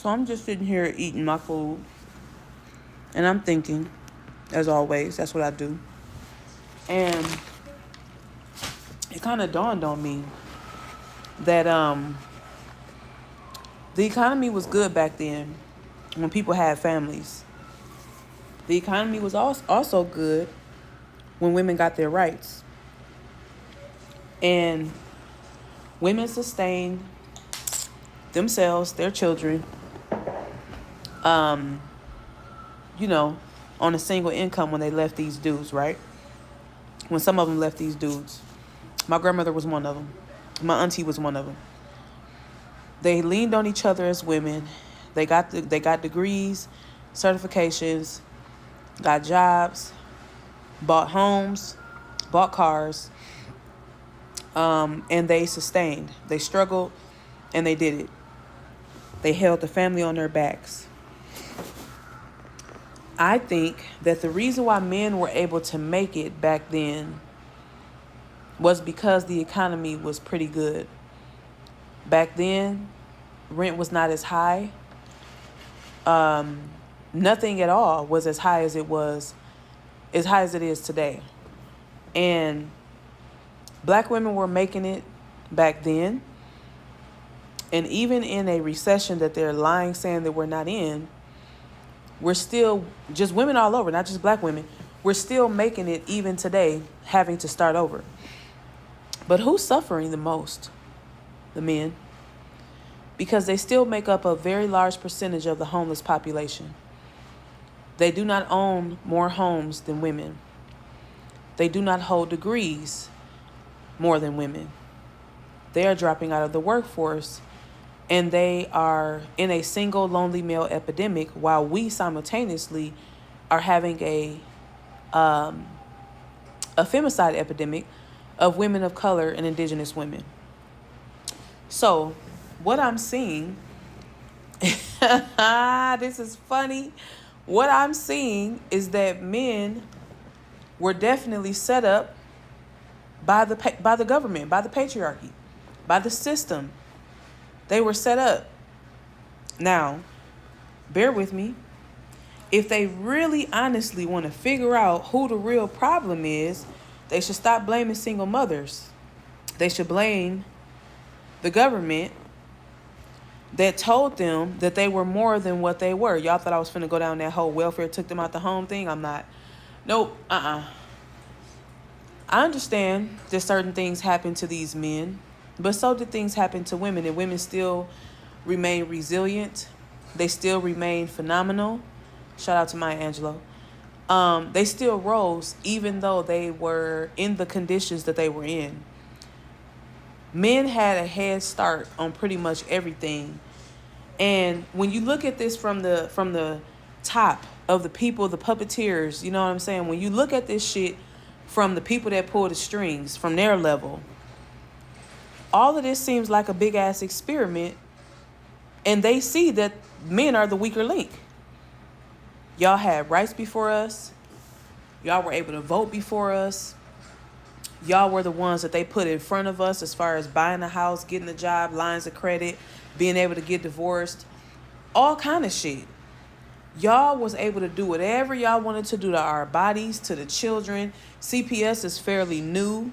So I'm just sitting here eating my food, and I'm thinking, as always, that's what I do. And it kind of dawned on me that the economy was good back then when people had families. The economy was also good when women got their rights. And women sustained themselves, their children, you know, on a single income when they left these dudes, right? When some of them left these dudes. My grandmother was one of them. My auntie was one of them. They leaned on each other as women. They got degrees, certifications, got jobs, bought homes, bought cars, and they sustained. They struggled, and they did it. They held the family on their backs. I think that the reason why men were able to make it back then was because the economy was pretty good. Back then, rent was not as high. Nothing at all was as high as it is today. And black women were making it back then. And even in a recession that they're lying saying that we're not in, we're still, just women all over, not just black women, we're still making it even today, having to start over. But who's suffering the most? The men. Because they still make up a very large percentage of the homeless population. They do not own more homes than women. They do not hold degrees more than women. They are dropping out of the workforce, and they are in a single lonely male epidemic, while we simultaneously are having a femicide epidemic of women of color and indigenous women. So what I'm seeing, this is funny. What I'm seeing is that men were definitely set up by the government, by the patriarchy, by the system. They were set up. Now, bear with me. If they really honestly want to figure out who the real problem is, they should stop blaming single mothers. They should blame the government that told them that they were more than what they were. Y'all thought I was finna go down that whole welfare took them out the home thing? I'm not. Nope. I understand that certain things happen to these men, but so did things happen to women, and women still remain resilient. They still remain phenomenal. Shout out to Maya Angelou. They still rose even though they were in the conditions that they were in. Men had a head start on pretty much everything. And when you look at this from the top of the people, the puppeteers, you know what I'm saying? When you look at this shit from the people that pull the strings, from their level, all of this seems like a big ass experiment, and they see that men are the weaker link. Y'all had rights before us. Y'all were able to vote before us. Y'all were the ones that they put in front of us as far as buying a house, getting a job, lines of credit, being able to get divorced, all kind of shit. Y'all was able to do whatever y'all wanted to do to our bodies, to the children. CPS is fairly new.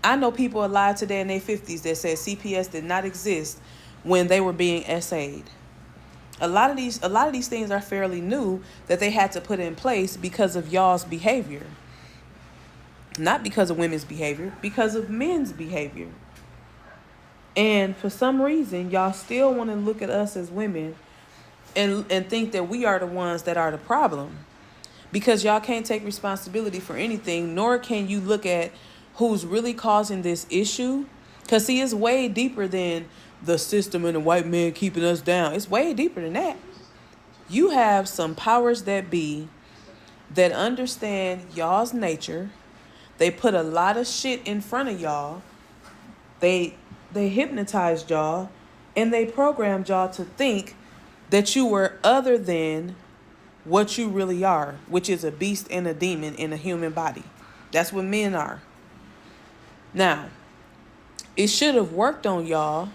I know people alive today in their 50s that said CPS did not exist when they were being essayed. A lot of these things are fairly new that they had to put in place because of y'all's behavior. Not because of women's behavior, because of men's behavior. And for some reason, y'all still want to look at us as women and think that we are the ones that are the problem. Because y'all can't take responsibility for anything, nor can you look at who's really causing this issue. Because, see, it's way deeper than the system and the white man keeping us down. It's way deeper than that. You have some powers that be that understand y'all's nature. They put a lot of shit in front of y'all. They hypnotized y'all, and they programmed y'all to think that you were other than what you really are, which is a beast and a demon in a human body. That's what men are. Now, it should have worked on y'all,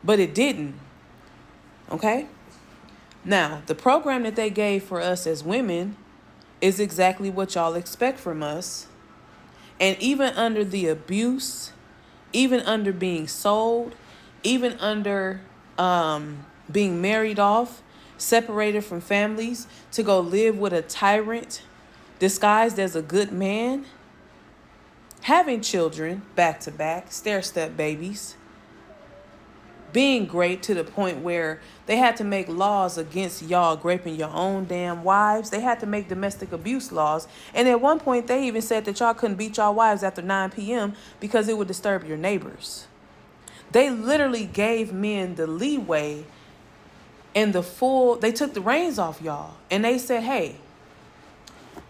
but it didn't. Okay? Now, the program that they gave for us as women is exactly what y'all expect from us. And even under the abuse, even under being sold, even under being married off, separated from families, to go live with a tyrant disguised as a good man, having children back to back, stair-step babies, being great to the point where they had to make laws against y'all raping your own damn wives. They had to make domestic abuse laws. And at one point, they even said that y'all couldn't beat y'all wives after 9 p.m. because it would disturb your neighbors. They literally gave men the leeway and they took the reins off y'all. And they said, hey,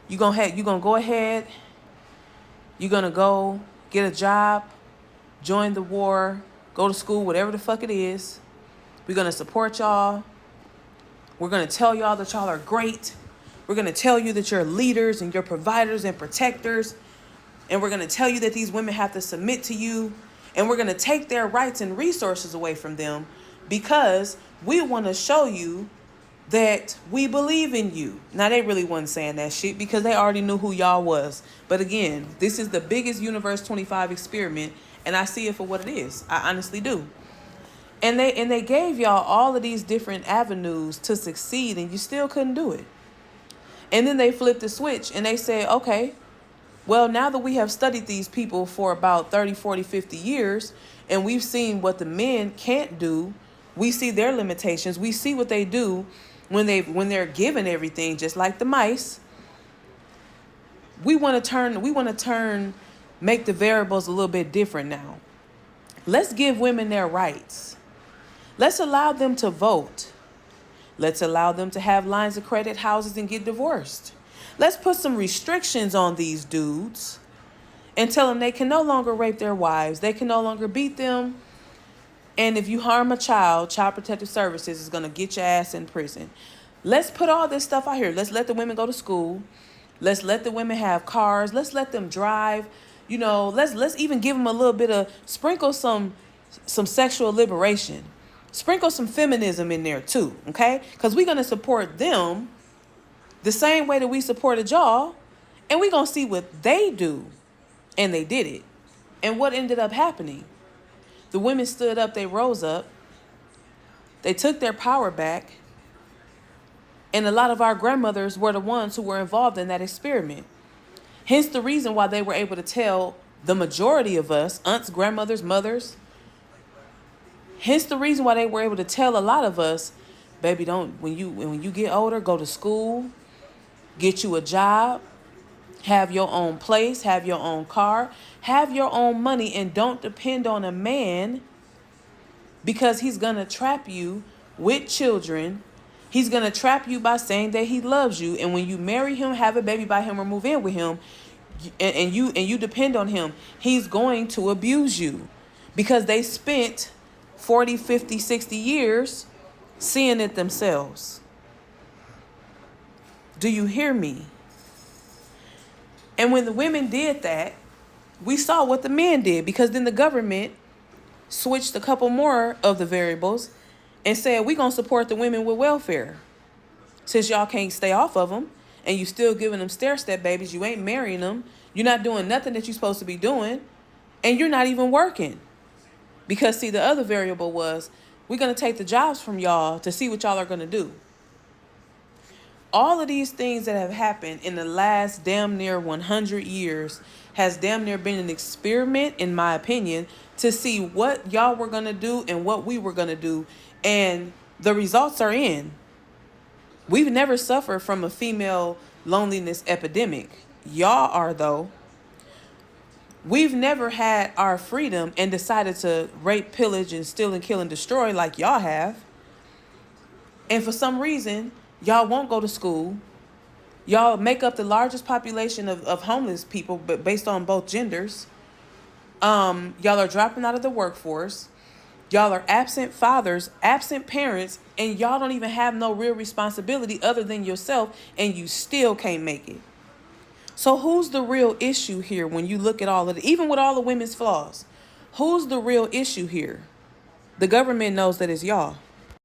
you're gonna go ahead, you're gonna go get a job, join the war, go to school, whatever the fuck it is. We're going to support y'all. We're going to tell y'all that y'all are great. We're going to tell you that you're leaders and you're providers and protectors. And we're going to tell you that these women have to submit to you. And we're going to take their rights and resources away from them because we want to show you that we believe in you. Now, they really wasn't saying that shit because they already knew who y'all was. But again, this is the biggest Universe 25 experiment. And I see it for what it is. I honestly do. And they gave y'all all of these different avenues to succeed, and you still couldn't do it. And then they flipped the switch and they said, okay, well, now that we have studied these people for about 30, 40, 50 years, and we've seen what the men can't do, we see their limitations, we see what they do when they're given everything, just like the mice. We want to make the variables a little bit different now. Let's give women their rights. Let's allow them to vote. Let's allow them to have lines of credit, houses, and get divorced. Let's put some restrictions on these dudes and tell them they can no longer rape their wives. They can no longer beat them. And if you harm a child, Child Protective Services is going to get your ass in prison. Let's put all this stuff out here. Let's let the women go to school. Let's let the women have cars. Let's let them drive. Let's even give them a little bit of, sprinkle some sexual liberation. Sprinkle some feminism in there too, okay? Because we're going to support them the same way that we supported y'all. And we're going to see what they do. And they did it. And what ended up happening? The women stood up, they rose up. They took their power back. And a lot of our grandmothers were the ones who were involved in that experiment. Hence the reason why they were able to tell the majority of us, aunts, grandmothers, mothers, hence the reason why they were able to tell a lot of us, baby, when you get older, go to school, get you a job, have your own place, have your own car, have your own money, and don't depend on a man because he's going to trap you with children. He's going to trap you by saying that he loves you. And when you marry him, have a baby by him, or move in with him, and you depend on him, he's going to abuse you because they spent 40, 50, 60 years seeing it themselves. Do you hear me? And when the women did that, we saw what the men did, because then the government switched a couple more of the variables and said, we're going to support the women with welfare. Since y'all can't stay off of them and you still giving them stair-step babies, you ain't marrying them, you're not doing nothing that you're supposed to be doing, and you're not even working. Because, see, the other variable was, we're going to take the jobs from y'all to see what y'all are going to do. All of these things that have happened in the last damn near 100 years has damn near been an experiment, in my opinion, to see what y'all were going to do and what we were going to do. And the results are in. We've never suffered from a female loneliness epidemic. Y'all are, though. We've never had our freedom and decided to rape, pillage, and steal and kill and destroy like y'all have. And for some reason, y'all won't go to school. Y'all make up the largest population of homeless people, but based on both genders. Y'all are dropping out of the workforce. Y'all are absent fathers, absent parents, and y'all don't even have no real responsibility other than yourself, and you still can't make it. So who's the real issue here when you look at all of it, even with all the women's flaws? Who's the real issue here? The government knows that it's y'all.